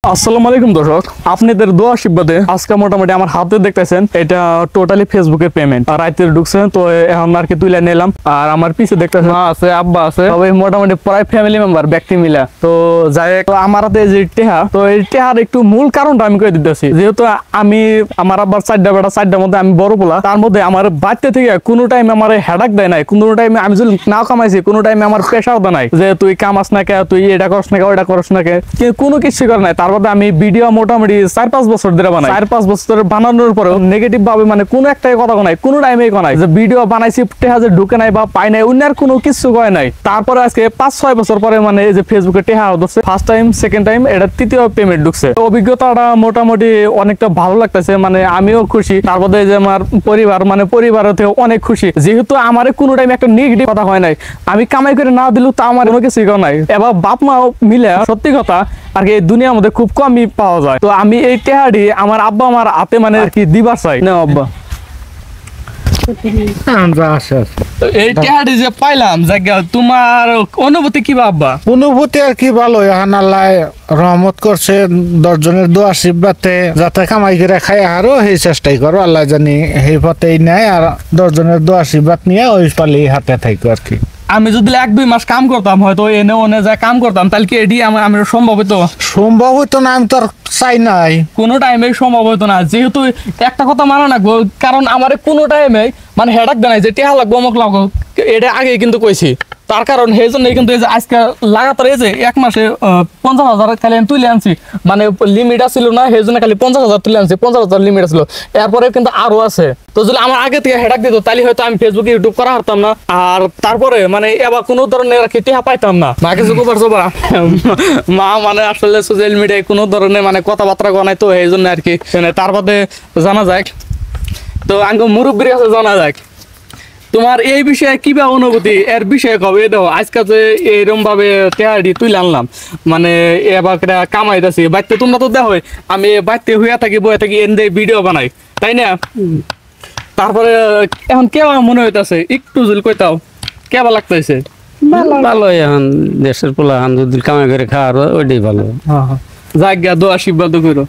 আসসালামু আলাইকুম দর্শক, আপনাদের দোয়া আশীর্বাদে আজকে মোটামুটি আমার হাতে দেখতেছেন এটা টোটালি ফেসবুকের পেমেন্ট। আর রাইতে ঢুকছে তো এখন আর কি তুলে নিলাম। আর আমার পিছে দেখতেছেন মা আছে, আব্বা আছে, সবাই মোটামুটি প্রায় ফ্যামিলি মেম্বার ব্যক্তি মিলা। তো যাই হোক, আমার হাতে যে টেহা, তো এই টেহার একটু মূল কারণটা আমি কয়ে দিতেছি। যেহেতু আমি আমার আব্বার চারটার মধ্যে আমি বড় পোলা, তার মধ্যে আমার বাড়তে থেকে কোনো টাইম আমার হেডাক দেয় নাই, কোনো টাইমে আমি যদি না কামাইছি কোনো টাইমে আমার প্রেশার দেয় নাই যে তুই কামাস না কে, তুই এটা করস না কে, ওইটা করস না কে, কোনো কিছু করে নাই। আমি ভিডিও মোটামুটি 4-5 বছর ধরে বানাই। 4-5 বছর বানানোর পরে নেগেটিভ ভাবে মানে কোনো একটাই কথা নাই, কোনো টাইমে নাই যে ভিডিও বানাইছি টেহা যে ঢুকে নাই বা পাই নাই, অন্যার কোনো কিছু কয় নাই। তারপরে আজকে 5-6 বছর পরে মানে এই যে ফেসবুকে টেহা হচ্ছে ফার্স্ট টাইম, সেকেন্ড টাইম, এটা তৃতীয় পেমেন্ট ঢুকছে। অভিজ্ঞতাটা মোটামুটি অনেকটা ভালো লাগতেছে, মানে আমিও খুশি। তারপরে যে আমার পরিবার, মানে পরিবারও অনেক খুশি, যেহেতু আমার কোনো টাইম একটা নেগেটিভ কথা হয় নাই। আমি কামাই করে না দিলেও তা আমার কোনো কিছু নাই। এবার বাপ মা মিলে সত্যি কথা আর কি দুনিয়ার মধ্যে খুব কমই পাওয়া যায়। তো আমি এই টেহাটি আমার আব্বা আমার হাতে মানে আর কি দিবার চাই না আব্বা। এই টেহাটি যে পাইলাম, তোমার অনুভূতি কি আব্বা? অনুভূতি আর কি ভালো, এখন আল্লাহ রহমত করছে 10 জনের দোয়া আশীর্বাদে যাতে কামাই করে খাই আরো সেই চেষ্টাই করো, আল্লাহ জানি সেই পথেই নেয়। আর 10 জনের দোয়া আশীর্বাদ নিয়ে ওই পালি হাতে থাকো আর কি। আমি যদি 1-2 মাস কাম করতাম, হয়তো এনে ওনে যা কাম করতাম, তাহলে কি এটি আমার সম্ভব হইতো? সম্ভব হইতো না, আমি তো আর চাই নাই, কোনো টাইমে সম্ভব হইতো না। যেহেতু একটা কথা মানা রাখবো, কারণ আমার কোনো টাইমে মানে হেডাক দেয় যে টেহা লাগবো অমুক লাগবো, এটা আগে কিন্তু কইছি। তার কারণ সেই জন্য কিন্তু এই যে আজকে লাগাতার এই যে 1 মাসে 50,000 খালি আমি তুলে আনছি, মানে লিমিট আছিল না, সেই জন্য খালি 50,000 তুলে আনছি। 50,000 লিমিট আছিল, এরপরে কিন্তু আরো আছে। তো যদি আমার আগে থেকে হেডাক দিত তাহলে হয়তো আমি ফেসবুক ইউটিউব করা হারতাম না। আর তারপরে মানে এবার কোনো ধরনের আর কি টেহা পাইতাম না। মা কিছু করছো বা মা মানে আসলে সোশ্যাল মিডিয়ায় কোনো ধরনের মানে কথাবার্তা গনায়, তো এই জন্য আর কি তারপরে জানা যায়। তো আঙ্গ মুরব্বীর কাছে জানা যায় তোমার এই বিষয়ে কিবা অনুভূতি, এর বিষয়ে কবে দাও। আজকে যে এরকম ভাবে টেহাটি তুলে আনলাম, মানে এবার কামাইতেছি বাড়িতে, তোমরা তো দেখো আমি বাড়িতে হইয়া থাকি, বয়ে থাকি, এনে ভিডিও বানাই, তাই না? তারপরে এখন কেমন মনে হইতাছে একটু জুল কইতাও, কেমন লাগতেছে? ভালো, এখন দেশের পোলা যদি কামাই করে খাওয়ার ওইটাই ভালো। জায়গা দোয়া আশীর্বাদ করো,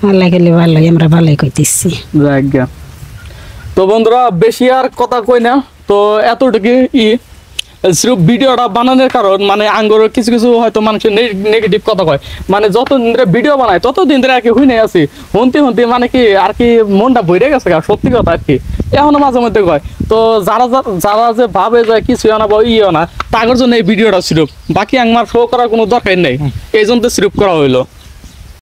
আল্লাহ গেলে ভালো, আমরা ভালোই কইতেছি জায়গা। তো বন্ধুরা বেশি আর কথা কই না, তো এতটুকু ভিডিওটা বানানোর কারণ মানে আঙ্গুর কিছু কিছু হয়তো মানুষের নেগেটিভ কথা কয়, মানে যতদিন ধরে ভিডিও বানায় ততদিন ধরে আর কি হুই নাই আছি, শুনতে মানে কি আর কি মনটা ভরে গেছে, সত্যি কথা আর কি এখনো মাঝে মধ্যে কয়। তো যারা যারা যে ভাবে যায় কিছু না বা না, তাদের জন্য এই ভিডিওটা সিরুপ, বাকি আমার শো করার কোনো দরকার নেই, এই জন্য সিরুপ করা হইলো।